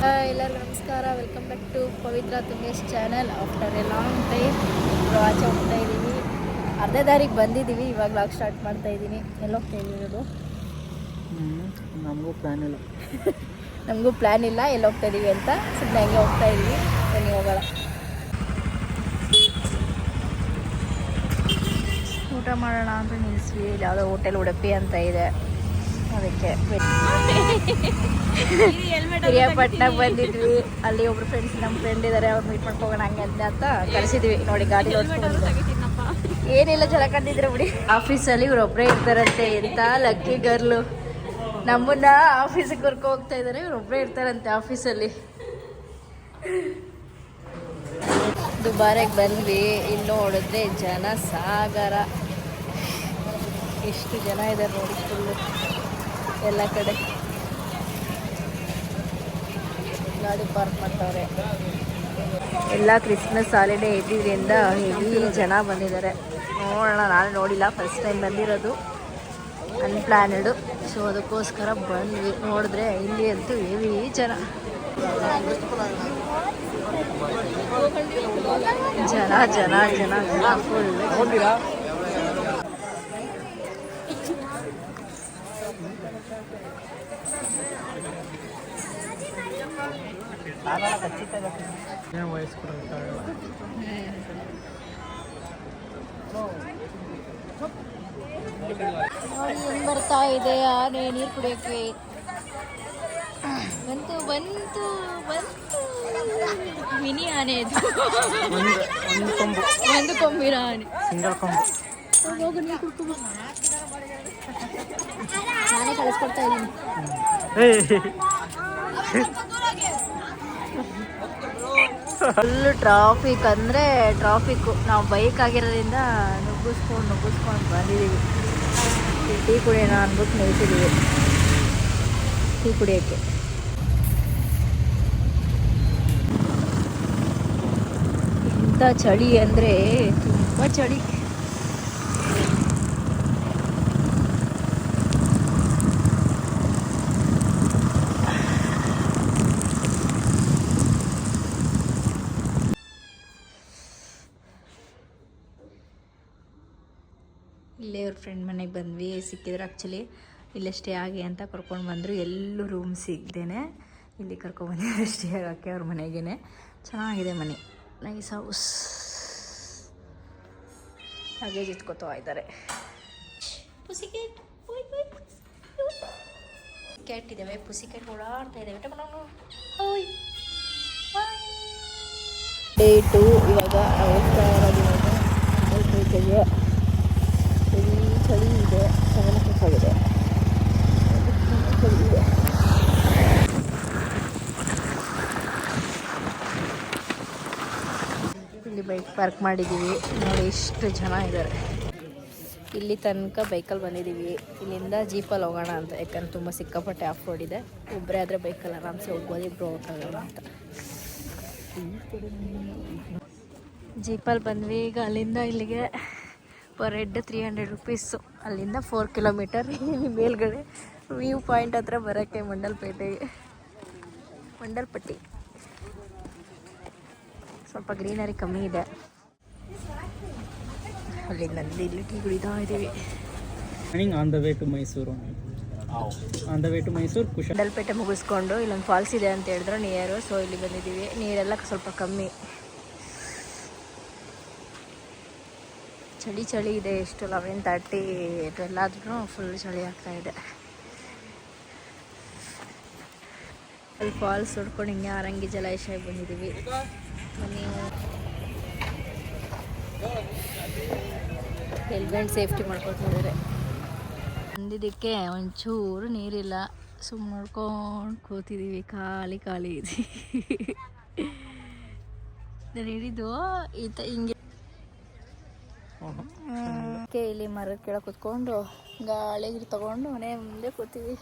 ಎಲ್ಲರಿಗೂ ನಮಸ್ಕಾರ. Welcome back to Pavitra Tungesh channel. After a long time ಆಚೆ ಹೋಗ್ತಾ ಇದ್ದೀವಿ. ಅರ್ಧ ದಾರಿಗೆ ಬಂದಿದ್ದೀವಿ. ಇವಾಗ ಲಾಗ್ ಸ್ಟಾರ್ಟ್ ಮಾಡ್ತಾ ಇದ್ದೀನಿ. ಎಲ್ಲಿ ಹೋಗ್ತಾ ಇದ್ದೀರೋದು? ನಮಗೂ ಪ್ಲ್ಯಾನ್ ಇಲ್ಲ ನಮಗೂ ಪ್ಲ್ಯಾನ್ ಇಲ್ಲ ಎಲ್ಲಿ ಹೋಗ್ತಾ ಇದ್ದೀವಿ ಅಂತ. ಸುಮ್ಮನೆ ಹಂಗೆ ಹೋಗ್ತಾ ಇದ್ದೀವಿ. ಬನ್ನಿ ಹೋಗೋಣ. ಊಟ ಮಾಡೋಣ ಅಂತ ನಿಲ್ಲಿಸ್ವಿ. ಇಲ್ಲಿ ಯಾವುದೋ ಹೋಟೆಲ್ ಉಡುಪಿ ಅಂತ ಇದೆ, ಅದಕ್ಕೆ ಹಿರಿಯಾಪಟ್ಟಣ ಬಂದಿದ್ವಿ. ಅಲ್ಲಿ ಒಬ್ರು ಫ್ರೆಂಡ್ಸ್, ನಮ್ಮ ಫ್ರೆಂಡ್ ಇದ್ದಾರೆ, ಅವ್ರು ಮೀಟ್ ಮಾಡ್ಕೊಂಡು ಹೋಗೋಣ ಹಂಗೆ ಅಂತ ಕಳಿಸಿದ್ವಿ. ನೋಡಿ ಗಾಡಿ ಏನಿಲ್ಲ, ಚೆನ್ನಾಗಿ ಕಂಡಿದ್ರೆ ಬಿಡಿ. ಆಫೀಸಲ್ಲಿ ಇವ್ರೊಬ್ಬರೇ ಇರ್ತಾರಂತೆ. ಎಂತ ಲಕ್ಕಿ ಗರ್ಲು, ನಮ್ಮನ್ನ ಆಫೀಸಿಗೆ ಕರ್ಕೊ ಹೋಗ್ತಾ ಇದ್ದಾರೆ. ಇವ್ರೊಬ್ಬರೇ ಇರ್ತಾರಂತೆ ಆಫೀಸಲ್ಲಿ. ದುಬಾರೆಗೆ ಬಂದ್ವಿ. ಇಲ್ಲಿ ನೋಡಿದ್ರೆ ಜನ ಸಾಗರ, ಎಷ್ಟು ಜನ ಇದ್ದಾರೆ ನೋಡಿ, ಫುಲ್ಲು ಎಲ್ಲ ಕಡೆ ಗಾಡಿ ಪಾರ್ಕ್ ಮಾಡ್ತವ್ರೆ. ಎಲ್ಲ ಕ್ರಿಸ್ಮಸ್ ಹಾಲಿಡೇ ಇದ್ದಿದ್ದರಿಂದ ಹೆವಿ ಜನ ಬಂದಿದ್ದಾರೆ. ನೋಡೋಣ, ನಾನು ನೋಡಿಲ್ಲ, ಫಸ್ಟ್ ಟೈಮ್ ಬಂದಿರೋದು, ಅನ್ಪ್ಲ್ಯಾನ್ಡ್. ಸೊ ಅದಕ್ಕೋಸ್ಕರ ಬಂದ್ವಿ. ನೋಡಿದ್ರೆ ಇಲ್ಲಿ ಅಂತೂ ಹೆವಿ ಜನ ಜನ ಜನ ಜನ ಜನ ಫುಲ್. ಹೆಂಗ್ ಬರ್ತಾ ಇದೆ ಆನೆ ನೀರು ಕುಡಿಯೋಕ್ಕೆ. ಬಂತು ಬಂತು ಬಂತು ಮಿನಿ ಆನೆ. ಇದು ಒಂದು ಕೊಂಬಿನ ಆನೆ, ಸಿಂಗಲ್ ಕೊಂಬು. ಹೋಗು ನೀರು ಕುಡ್ಕೊ. ನಾನೇ ಕಳಿಸ್ಕೊಡ್ತಾ ಇದ್ದೀನಿ. ಫುಲ್ ಟ್ರಾಫಿಕ್ ಅಂದರೆ ಟ್ರಾಫಿಕ್ಕು. ನಾವು ಬೈಕ್ ಆಗಿರೋದ್ರಿಂದ ನುಗ್ಗಿಸ್ಕೊಂಡು ಬಂದಿದ್ದೀವಿ. ಟೀ ಕುಡಿಯೋಣ ಅಂದ್ಬಿಟ್ಟು ನಿಲ್ಸಿದ್ದೀವಿ ಟೀ ಕುಡಿಯೋಕ್ಕೆ. ಇಂಥ ಚಳಿ ಅಂದರೆ ತುಂಬ ಚಳಿ. ಇಲ್ಲೇ ಅವ್ರ ಫ್ರೆಂಡ್ ಮನೆಗೆ ಬಂದ್ವಿ. ಸಿಕ್ಕಿದ್ರು ಆ್ಯಕ್ಚುಲಿ. ಇಲ್ಲೇ ಸ್ಟೇ ಆಗಿ ಅಂತ ಕರ್ಕೊಂಡು ಬಂದರು. ಎಲ್ಲೂ ರೂಮ್ ಸಿಗ್ದೇನೆ ಇಲ್ಲಿ ಕರ್ಕೊಂಡ್ಬಂದಿದ್ದಾರೆ ಸ್ಟೇ ಆಗೋಕ್ಕೆ ಅವ್ರ ಮನೆಗೇ. ಚೆನ್ನಾಗಿದೆ ಮನೆ, ನೈಸ್ ಹೌಸ್. ಹಾಗೆ ಇಟ್ಕೋತಾ ಇದ್ದಾರೆ. ಕ್ಯಾಟ್ ಇದ್ದಾವೆ, ಪುಸಿ ಕ್ಯಾಟ್ ಓಡಾಡ್ತಾ ಇದ್ದಾವೆ. ಡೇ 2 ಇವಾಗ ಹೋಗ್ತಾ ಇರೋದು. ಚಳಿ ಇದೆ, ಆಗಿದೆ. ಇಲ್ಲಿ ಬೈಕ್ ಪಾರ್ಕ್ ಮಾಡಿದ್ದೀವಿ. ನೋಡಿ ಎಷ್ಟು ಜನ ಇದ್ದಾರೆ. ಇಲ್ಲಿ ತನಕ ಬೈಕಲ್ಲಿ ಬಂದಿದ್ದೀವಿ. ಇಲ್ಲಿಂದ ಜೀಪಲ್ಲಿ ಹೋಗೋಣ ಅಂತ, ಯಾಕಂದ್ರೆ ತುಂಬ ಸಿಕ್ಕಾಪಟ್ಟೆ ಆಫ್ ರೋಡ್ ಇದೆ. ಒಬ್ಬರೇ ಆದರೆ ಬೈಕಲ್ಲಿ ಆರಾಮ್ಸೆ ಹೋಗ್ಬೋದು, ಇಬ್ಬರು ಹೋಗೋಕ್ಕಾಗಲ್ಲ ಅಂತ ಜೀಪಲ್ಲಿ ಬಂದ್ವಿ. ಈಗ ಅಲ್ಲಿಂದ ಇಲ್ಲಿಗೆ ಪರ್ ಹೆಡ್ 300 ರುಪೀಸು. ಅಲ್ಲಿಂದ 4 ಕಿಲೋಮೀಟರ್. ಇಲ್ಲಿ ಮೇಲ್ಗಡೆ ವ್ಯೂ ಪಾಯಿಂಟ್ ಹತ್ರ ಬರೋಕ್ಕೆ ಮಂಡಲ್ಪಟ್ಟಿ ಸ್ವಲ್ಪ ಗ್ರೀನರಿ ಕಮ್ಮಿ ಇದೆ. ಅಲ್ಲಿಂದ ಇಲ್ಲಿ ಟೀ ಕುಡಿತಾ ಇದ್ದೀವಿ. On the way to Mysuru. Mandalpete ಮುಗಿಸ್ಕೊಂಡು ಇಲ್ಲೊಂದು ಫಾಲ್ಸ್ ಇದೆ ಅಂತ ಹೇಳಿದ್ರು ನಿಯರು. ಸೊ ಇಲ್ಲಿ ಬಂದಿದ್ದೀವಿ. ನೀರೆಲ್ಲ ಸ್ವಲ್ಪ ಕಮ್ಮಿ. ಚಳಿ ಇದೆ. ಎಷ್ಟು 11:30 12 ಆದ್ರೂ ಫುಲ್ ಚಳಿ ಆಗ್ತಾ ಇದೆ. ಅಲ್ಲಿ ಫಾಲ್ಸ್ ಹೊಡ್ಕೊಂಡು ಹಿಂಗೆ ಆರಂಗಿ ಜಲಾಶಯಕ್ಕೆ ಬಂದಿದ್ದೀವಿ. ನೀವು ಹೆಲ್ಮೆಟ್ ಸೇಫ್ಟಿ ಮಾಡ್ಕೊತಿದ್ದಾರೆ. ಬಂದಿದ್ದಕ್ಕೆ ಒಂಚೂರು ನೀರಿಲ್ಲ, ಸುಮ್ಮನೆ ನೋಡ್ಕೊಂಡು ಕೂತಿದ್ದೀವಿ. ಖಾಲಿ ಇದೆ. ನಾನು ಹೇಳಿದ್ದು ಹಿಂಗೆ ಇಲ್ಲಿ ಮರದ ಕೆಳಗೆ ಕೂತ್ಕೊಂಡು ಗಾಳಿ ತಗೊಂಡು ಮನೆ ಮುಂದೆ ಕೂತೀವಿ.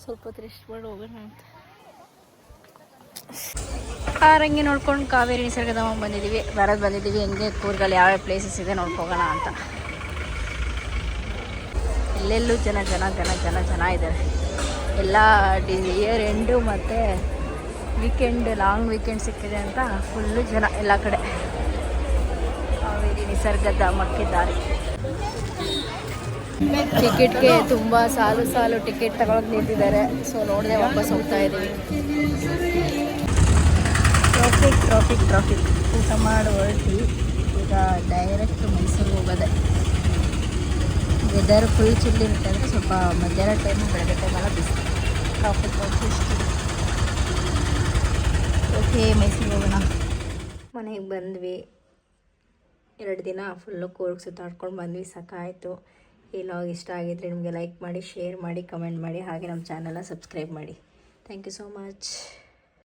ಸ್ವಲ್ಪ ಹೊತ್ತು ರೆಸ್ಟ್ ಮಾಡಿ ಹೋಗೋಣ ಅಂತ. ಆರಂಗಿ ನೋಡ್ಕೊಂಡು ಕಾವೇರಿ ನಿಸರ್ಗಧಾಮ ಬಂದಿದ್ದೀವಿ. ಬಂದಿದ್ದೀವಿ ಹೆಂಗೆ ಕೂರ್ಗಲ್ಲಿ ಯಾವ್ಯಾವ ಪ್ಲೇಸಸ್ ಇದೆ ನೋಡ್ಕೋಗೋಣ ಅಂತ. ಎಲ್ಲೆಲ್ಲೂ ಜನ ಇದ್ದಾರೆ. ಎಲ್ಲ ಇಯರ್ ಎಂಡು ಮತ್ತು ವೀಕೆಂಡ್ ಲಾಂಗ್ ವೀಕೆಂಡ್ ಸಿಕ್ಕಿದೆ ಅಂತ ಫುಲ್ಲು ಜನ ಎಲ್ಲ ಕಡೆ. ಹಾವೇರಿ ನಿಸರ್ಗಧಾಮಕ್ಕೆ ದಾರಿ. ಟಿಕೆಟ್ಗೆ ತುಂಬ ಸಾಲು ಟಿಕೆಟ್ ತಗೊಳಕ್ಕೆ ನಿಂತಿದ್ದಾರೆ. ಸೊ ನೋಡದೆ ವಾಪಸ್ ಹೋಗ್ತಾ ಇದ್ದೀವಿ. ಟ್ರಾಫಿಕ್ ಊಟ ಮಾಡಿ ಹೊರಟಿ ಈಗ ಡೈರೆಕ್ಟ್ ಮೈಸೂರಿಗೆ ಹೋಗೋದೆ. ವೆದರ್ ಫುಲ್ ಚಿಲ್ಲಿ ಇರುತ್ತೆ ಅಂದರೆ ಸ್ವಲ್ಪ ಮಧ್ಯಾಹ್ನ ಟೈಮು ಬೆಳಗ್ಗೆ ಟೈಮೆಲ್ಲ ಬಿಸಿ. ಟ್ರಾಫಿಕ್ ಓಕೆ, ಮೈಸೂರಿಗೆ ಹೋಗೋಣ. ಮನೆಗೆ ಬಂದ್ವಿ. 2 ದಿನ ಫುಲ್ಲು ಕೂರ್ಗ್ ಸುತ್ತಾಡ್ಕೊಂಡು ಬಂದ್ವಿ. ಸಾಕಾಯಿತು. ಈ ಲಾಗ್ ಇಷ್ಟ ಆಗಿದ್ರೆ ನಿಮಗೆ ಲೈಕ್ ಮಾಡಿ, ಶೇರ್ ಮಾಡಿ, ಕಮೆಂಟ್ ಮಾಡಿ, ಹಾಗೆ ನಮ್ಮ ಚಾನಲ್ನ ಸಬ್ಸ್ಕ್ರೈಬ್ ಮಾಡಿ. Thank you so much.